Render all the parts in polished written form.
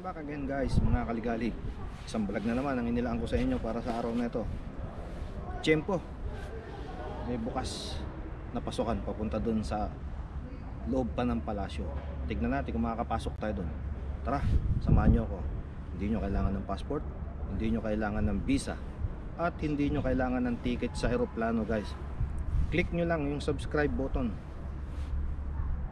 back again guys, mga kaligali. Isang vlog na naman ang inilaan ko sa inyo para sa araw na ito. Tiyempo, may bukas na pasukan papunta dun sa loob pa ng palasyo. Tignan natin kung makakapasok tayo dun. Tara, samahan nyo ako. Hindi nyo kailangan ng passport, hindi nyo kailangan ng visa, at hindi nyo kailangan ng ticket sa eroplano guys. Click nyo lang yung subscribe button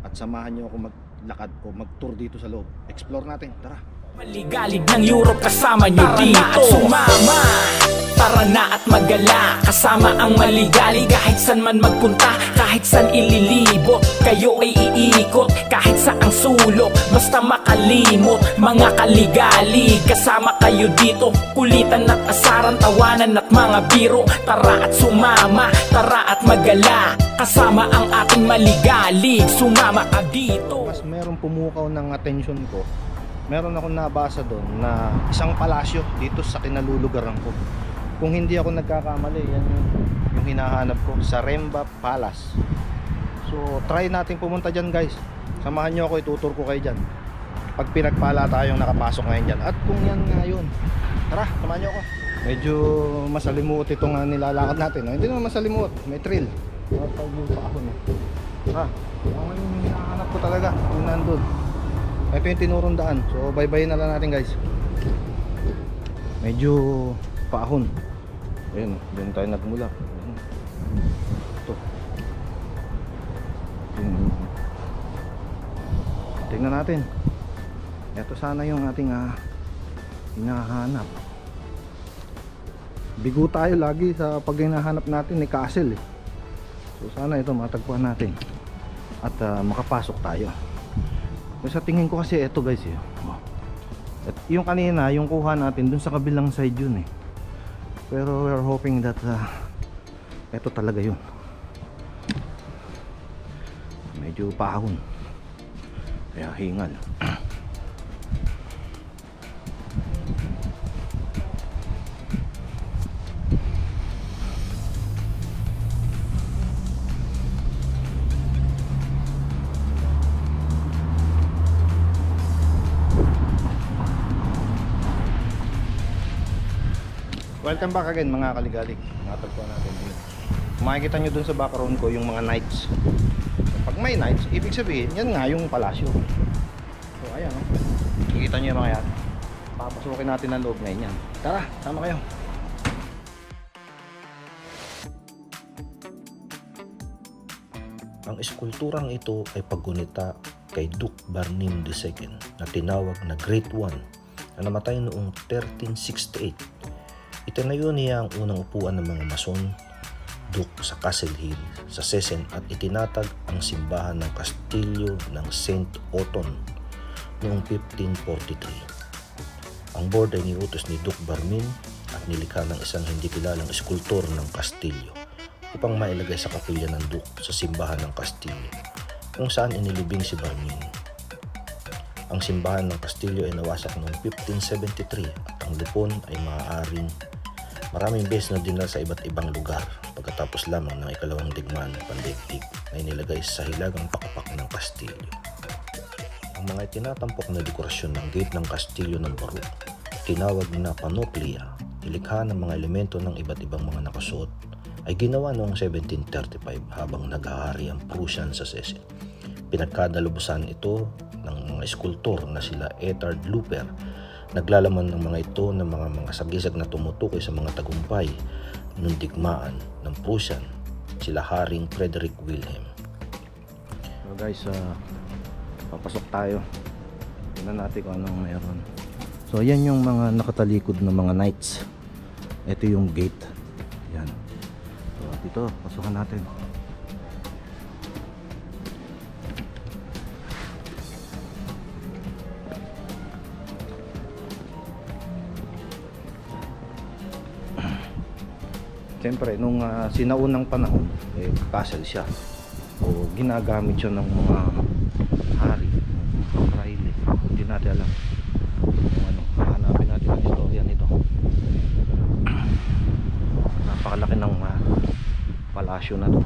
at samahan nyo ako maglakad o mag-tour dito sa loob. Explore natin, tara. Maligalig ng Europe kasama nyo dito. Sumama, tara na at magala. Kasama ang maligalig kahit san man magpunta, kahit san ililibot. Kayo ay iikot kahit saang sulok, basta makalimot. Mga kaligalig, kasama kayo dito. Kulitan at asaran, tawanan at mga biro. Tara at sumama, tara at magala. Kasama ang ating maligalig, sumama ka dito. Mas merong pumukaw ng atensyon ko. Meron akong nabasa doon na isang palasyo dito sa kinalulugaran ko. Kung hindi ako nagkakamali, yan yung hinahanap ko, sa Remba Palace. So try natin pumunta dyan guys. Samahan nyo ako, itutur ko kayo dyan pag pinagpala tayong nakapasok ngayon dyan. At kung yan nga yun, tara, samahan nyo ako. Medyo masalimuot itong nilalakad natin. Hindi naman masalimuot, may thrill. Pag yung pa ako na. Tara, ang hinahanap ko talaga yung nandun. Ito yung tinurong daan. So baybayin na lang natin guys. Medyo paahon. Ayun, dyan tayo nagmula. Ito. Tingnan natin. Ito sana yung ating hinahanap. Bigo tayo lagi sa pag hinahanap natin ni Castle eh. So sana ito matagpuan natin at makapasok tayo. Sa tingin ko kasi ito guys eh. At yung kanina, yung kuha natin dun sa kabilang side yun eh. Pero we're hoping that ito talaga yun. Medyo paahon, kaya hingal. Welcome back again mga kaligalig. Natagpuan natin dito. Kung makikita nyo dun sa background ko yung mga knights. Pag may knights, ibig sabihin yan nga yung palasyo. So ayan o. Kikita nyo yung mga yan. Papasukin natin ang loob ngayon yan. Tara, sama kayo. Ang eskulturang ito ay paggunita kay Duke Barnim II na tinawag na Great One na namatay noong 1368. Itinayo niya ang unang upuan ng mga Mason, Duke sa Castle Hill sa Sesen at itinatag ang simbahan ng Kastilyo ng Saint Othon noong 1543. Ang board ay niutos ni Duke Barnim at nilikha ng isang hindi kilalang eskultor ng kastilyo upang mailagay sa kapilya ng Duke sa simbahan ng kastilyo kung saan inilibing si Barnim. Ang simbahan ng kastilyo ay nawasak noong 1573 at ang lupon ay maraming beses na dinala sa iba't ibang lugar pagkatapos lamang ng ikalawang digmaan ng pandaigdig na inilagay sa hilagang pakupak ng kastilyo. Ang mga itinatampok na dekorasyon ng gate ng kastilyo ng Baroque, tinawag na panoplia, nilikha ng mga elemento ng iba't ibang mga nakasuot, ay ginawa noong 1735 habang naghahari ang Prussian sa Sesen. Pinagkadalubusan ito ng mga eskultor na sila Ettard Lupper. Naglalaman ng mga ito ng mga sagisag na tumutukoy sa mga tagumpay ng digmaan ng Prussian, sila Haring Frederick Wilhelm. So guys, papasok tayo. Tingnan natin kung anong meron. So yan yung mga nakatalikod na mga knights. Ito yung gate. Yan. So dito, pasukan natin. Siyempre, nung sinaunang panahon, castle siya. O ginagamit siya ng mga hari, mga fraile. Hindi natin alam kung ano. Hanapin natin ang istorya nito. Napakalaki ng palasyo na to.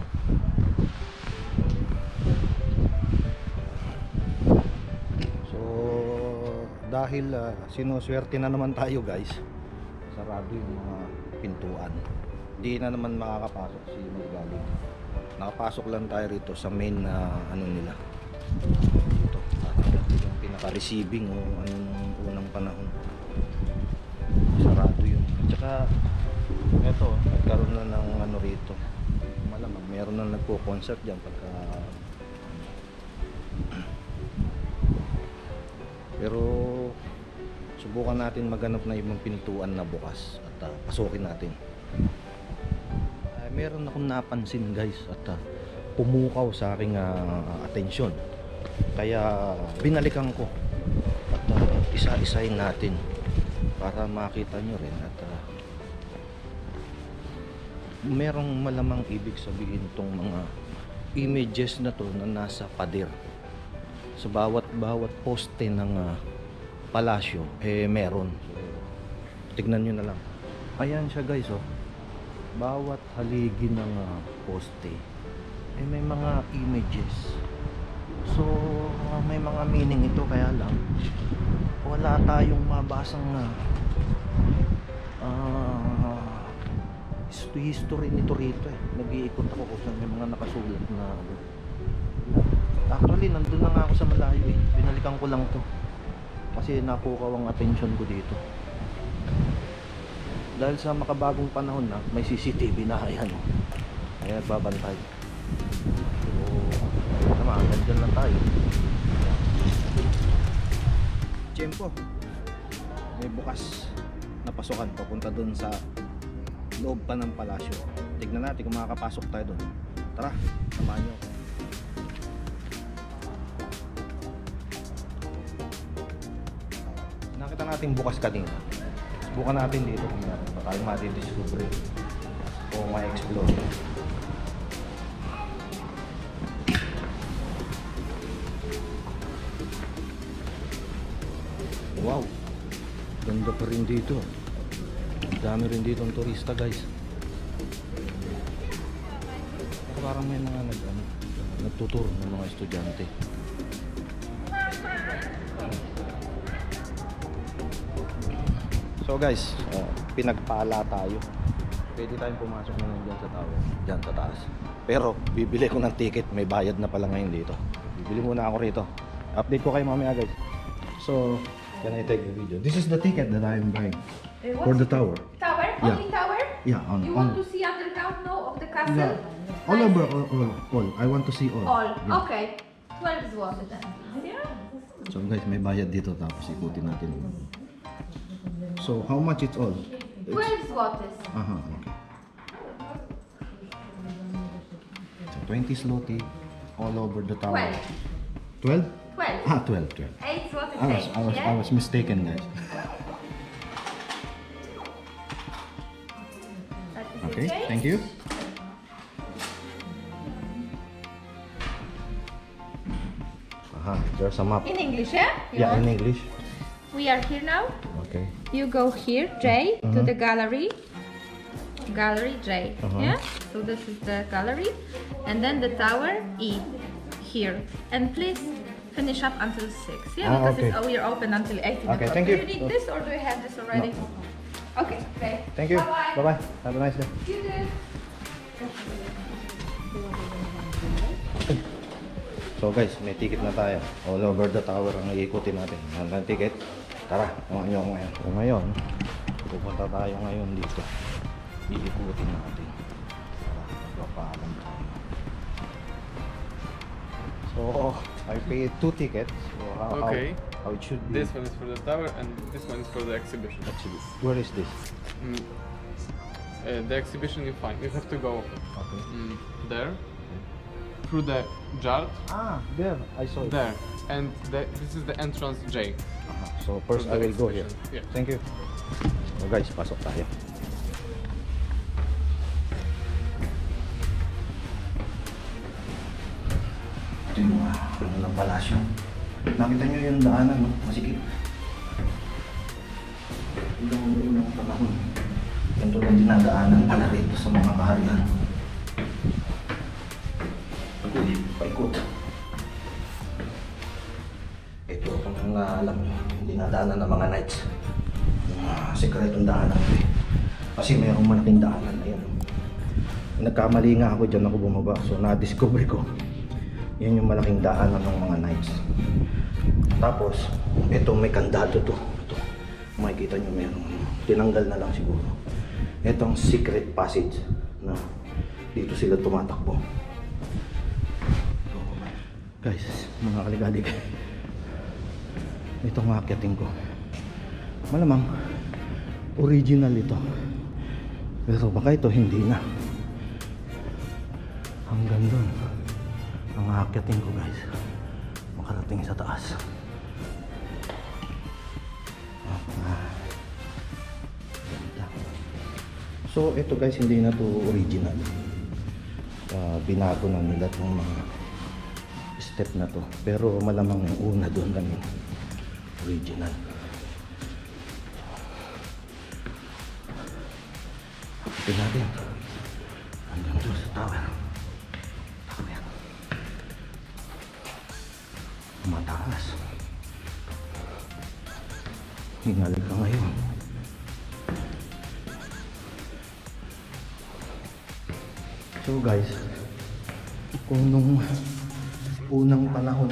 dahil sinuswerte na naman tayo guys, sarado yung mga pintuan, di na naman makakapasok si magaling. Nakapasok lang tayo rito sa main na ano nila dito, yung pinaka-receiving o ano nung unang panahon. Sarado yun. At saka eto, nagkaroon na ng ano rito, malamang meron na nagpo-concert dyan pagka. Pero subukan natin maghanap na ibang pintuan na bukas at pasukin natin. Meron akong napansin guys at pumukaw sa aking atensyon. Kaya binalikan ko at isa-isahin natin para makita nyo rin at merong malamang ibig sabihin tong mga images na to na nasa pader. Sa bawat poste ng palasyo meron. So, tignan nyo na lang. Ayan siya guys, oh. Bawat haligi ng poste may mga images. So may mga meaning ito, kaya lang wala tayong mabasang history nito rito Nag-iikot ako kung saan may mga nakasulat na. Actually nandun na nga ako sa malayo binalikan ko lang to kasi napukaw ang attention ko dito. Dahil sa makabagong panahon na may CCTV na, ayan, kaya nagbabantay. So tama, nandyan lang tayo. Tiyempo, may bukas na pasukan papunta dun sa loob pa ng palasyo. Tignan natin kung makakapasok tayo dun. Tara, samahan nyo ako. Nakita natin bukas kanina. Subukan natin dito kung meron pa tayo matidiscover o ma-explore. Wow, ganda pa rin dito. Dami rin dito ang turista guys. Parang may mga nagtuturo ng mga estudyante. So guys, pinagpala tayo. Pwede tayong pumasok ngayon dyan sa tower, dyan sa taas. Pero bibili ko ng ticket, may bayad na pala ngayon dito. Bibili muna ako rito. Update ko kayo mamaya guys. So, can I take the video? This is the ticket that I'm buying for the tower. Tower? Yeah. Only tower? Yeah, You want to see underground now of the castle? Yeah. All over, all. I want to see all. All. Yeah. Okay. 12 zloty then. Yeah. So guys, may bayad dito tapos ikutin natin. So how much it's all? 12 zlotys. Okay. So 20 zloty all over the tower. 12? 12. 12. 8 zlotys. I was mistaken guys. Okay, thank you. There's a map. In English, yeah? Yeah, in English. We are here now. Okay. You go here, J, to the gallery. Gallery J. Yeah? So this is the gallery. And then the tower E. Here. And please finish up until 6. Yeah, because okay. we are open until 18 Okay, o'clock. thank Do you. you need this or do you have this already? No. Okay, great. Thank you. Bye-bye. Bye-bye. Have a nice day. You too. So guys, may ticket na tayo. All over the tower ang iikutin natin. Ang ticket. Tara, samahan nyo ako ngayon. So ngayon, pupunta tayo ngayon dito. Iikutin natin. Tara, papaalam tayo. So, I paid 2 tickets. So Okay. How it should be. This one is for the tower and this one is for the exhibition. Where is this? The exhibition you find. You have to go Okay. there, through the jar, There. I saw it. there. And this is the entrance J. So first For I the will go here. exhibition. Yeah. Thank you. So guys, pasok tayo. Ito yung mga ng palasyo. Nakita nyo yung daanan, no? Masikip. Unang panahon. Ganito lang dinadaanan pala rito sa mga kaharian. Paikot. Ito, kung alam nyo, dinadaanan ng mga knights. Sekretong daanan ko eh. Kasi mayroong malaking daanan. Ayan. Nagkamali nga ako dyan ako bumaba. So na-discover ko. Yan yung malaking daanan ng mga knights. Tapos, ito may kandado to. Ito. Makikita nyo meron. Tinanggal na lang siguro. Itong secret passage. Na dito sila tumatakbo. So, guys, mga kaligalig. Itong akyatin ko. Malamang original ito. Pero baka ito hindi na. Hanggang doon ang akyatin ko, guys. Makarating sa taas. So ito guys, hindi na to original. Binago na nila itong mga step na to. Pero malamang yung una doon lang yung original. Tingnan natin hanggang doon sa tower. Mataas. Hingal ka ngayon. So guys, kung nung unang panahon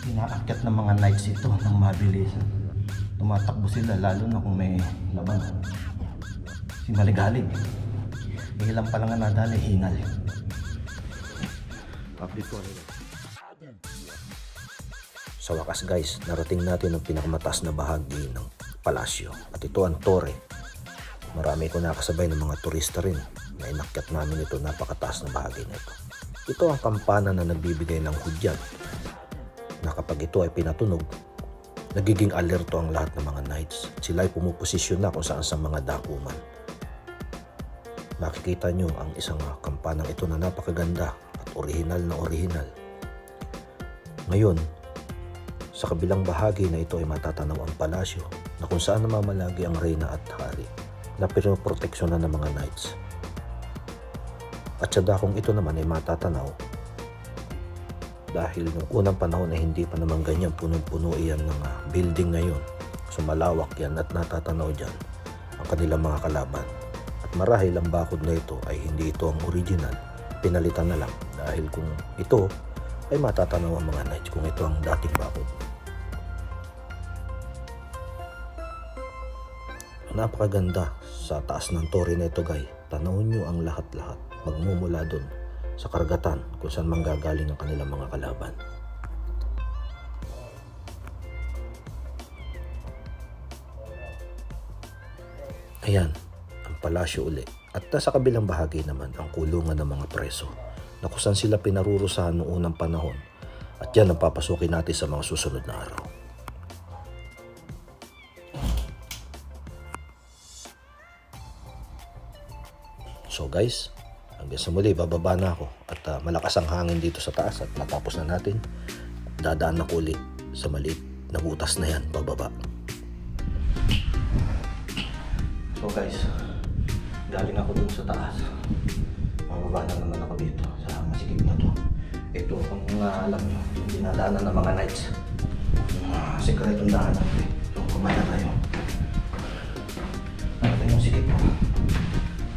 inaakyat ng mga knights ito ng mabilis, tumatakbo sila lalo na kung may laban. Si Maligalig, ilan pa lang nga nadali, hingal. Update ko. Sa wakas guys, narating natin ang pinakamataas na bahagi ng palasyo. At ito ang tore. Marami ko nakasabay ng mga turista rin na inakyat namin ito, napakataas na bahagi nito. Ito ang kampana na nagbibigay ng hudyat na kapag ito ay pinatunog, nagiging alerto ang lahat ng mga knights. Sila ay pumuposisyon na kung saan sa mga dakuman. Makikita nyo ang isang kampanang ito na napakaganda at orihinal na orihinal. Ngayon, sa kabilang bahagi na ito ay matatanaw ang palasyo na kung saan namamalagi ang reyna at hari na pinoproteksyonan ng mga knights. At sa dakong ito naman ay matatanaw dahil nung unang panahon ay hindi pa naman ganyan punong-puno iyan ng building ngayon. So malawak yan at natatanaw dyan ang kanilang mga kalaban. At marahil ang bakod na ito ay hindi ito ang original, pinalitan na lang dahil kung ito ay matatanaw ang mga knights kung ito ang dating bakod. Napakaganda sa taas ng tore na ito guys. Tanawin nyo ang lahat-lahat magmumula doon sa karagatan kung saan manggagaling ang kanilang mga kalaban. Ayan ang palasyo uli. At sa kabilang bahagi naman ang kulungan ng mga preso na kung saan sila pinarurusahan noong unang panahon. At yan ang papasukin natin sa mga susunod na araw. So guys, hanggang sa muli bababa na ako at malakas ang hangin dito sa taas at matapos na natin, dadaan na ulit sa maliit na butas na yan bababa. So guys, galing ako dun sa taas. Mababa na naman ako dito sa masikip na to. Ito ang alam nyo, yung dinadaanan ng mga knights. Yung sekretong daanan. So kumana tayo. Ano tayo yung sikip ko?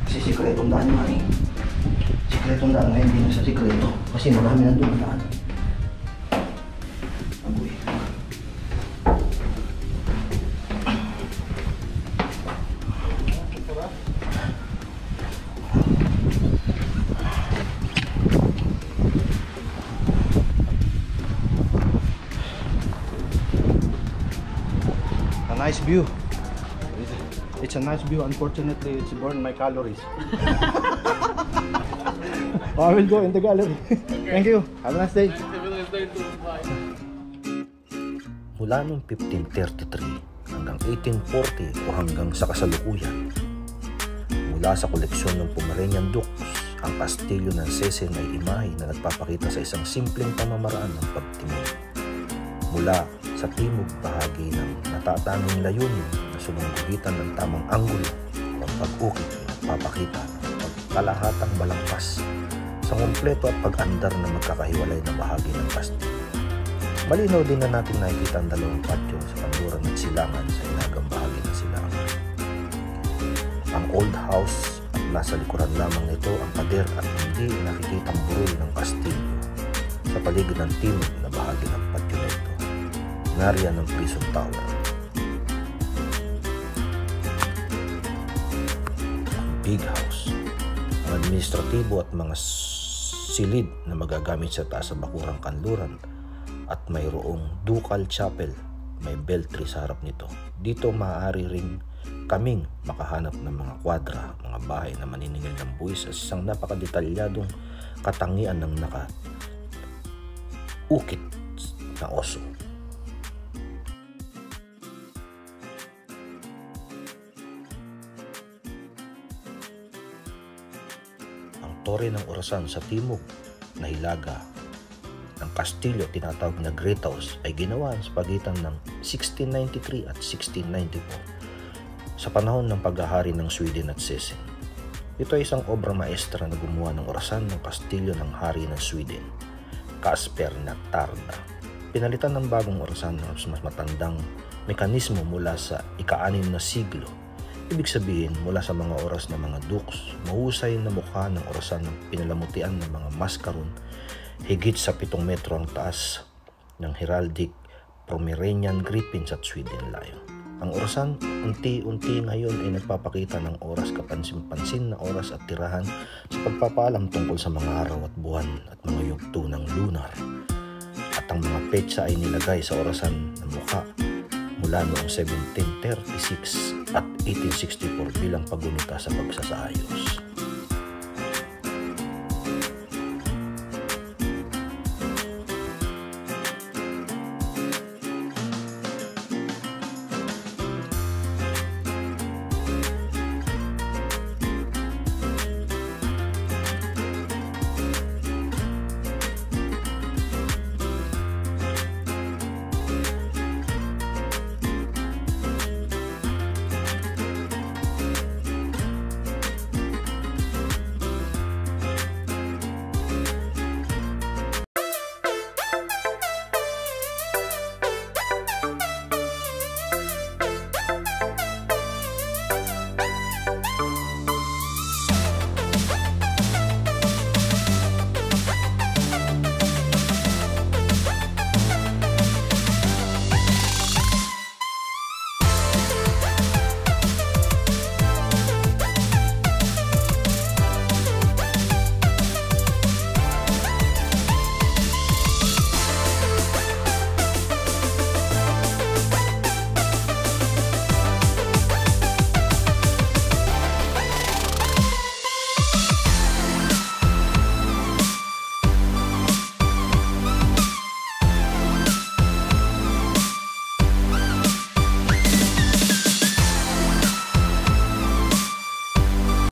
Kasi sikretong daan nga eh. Sikretong daan nga, hindi na sa sikreto. Kasi marami na doon daan. Agoy. A nice view. It's a nice view. Unfortunately, it's burn my calories. I will go in the gallery. Thank you. Have a nice day. Mula noong 1533 hanggang 1840 o hanggang sa kasalukuyan, mula sa koleksyon ng Pomeranian Dukes, ang kastilyo ng Sesen ay imahe na nagpapakita sa isang simpleng pamamaraan ng pagtingin. Mula sa timog bahagi ng natatanging layunin na sumungguhitan ng tamang anggulo ng pag-ukit at papakita ng pagkalahatang balangkas sa kumpleto at pag-andar na magkakahiwalay na bahagi ng kastilyo. Malinaw din na natin nakikita ang dalawang patio sa kanluran at silangan sa inagang bahagi ng silangan. Ang old house at nasa likuran lamang nito ang pader at hindi nakikitang burol ng kastilyo. Sa paligid ng timog na bahagi ng patio nito, nariyan ang prison tower. Ang big house, ang administratibo at mga silid na magagamit sa taas sa bakurang kanluran, at mayroong ducal chapel, may beltry sa harap nito. Dito maaari ring kaming makahanap ng mga kwadra, mga bahay na maniningil ng buwis at isang napakadetalyadong katangian ng nakaukit na oso. Ang tore ng orasan sa timog na hilaga ng kastilyo, tinatawag na Great House, ay ginawa sa pagitan ng 1693 at 1694 sa panahon ng paghahari ng Sweden at Sessin. Ito ay isang obra maestra na gumawa ng orasan ng kastilyo ng hari ng Sweden, Casper Natarda. Pinalitan ng bagong orasan ng mas matandang mekanismo mula sa ika-6 na siglo. Ibig sabihin, mula sa mga oras ng mga dukes, mahusay na mukha ng orasan ng pinalamutian ng mga maskaron, higit sa 7 metro ang taas ng heraldic Pomeranian Griffins at Sweden Lion. Ang orasan unti-unti ngayon ay nagpapakita ng oras, kapansin-pansin na oras at tirahan sa pagpapaalam tungkol sa mga araw at buwan at mga yugto ng lunar. At ang mga petsa ay nilagay sa orasan ng mukha mula noong 1736 at 1864 bilang pagunita sa pagsasaayos.